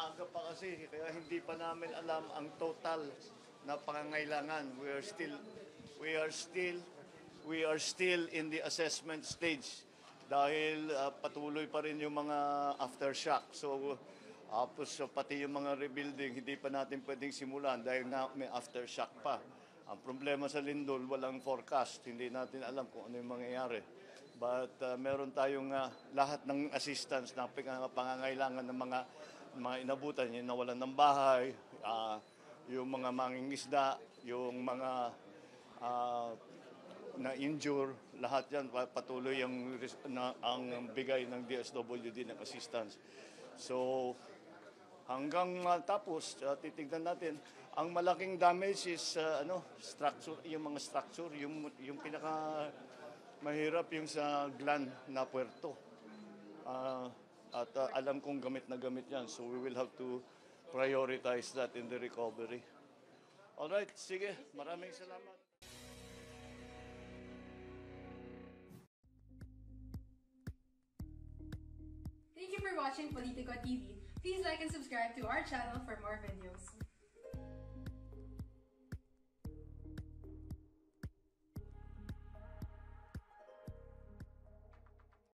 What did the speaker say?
maaga pa kasi, kaya hindi pa namin alam ang total na pangangailangan. We are still in the assessment stage dahil patuloy pa rin yung mga aftershock. So, pati yung mga rebuilding, hindi pa natin pwedeng simulan dahil nga may aftershock pa. Ang problema sa lindol, walang forecast. Hindi natin alam kung ano yung mangyayari. But meron tayong lahat ng assistance na pangangailangan ng mga inabutan, yung nawalan ng bahay, yung mga mangingisda, yung mga na-injure, lahat yan patuloy ang bigay ng DSWD ng assistance. So hanggang tapos titignan natin. Ang malaking damage is structure, yung mga structure, yung pinaka mahirap yung sa Glan na puerto. At alam kong gamit na gamit yan. So we will have to prioritize that in the recovery. Alright, sige. Maraming salamat. Thank you for watching Politico TV. Please like and subscribe to our channel for more videos.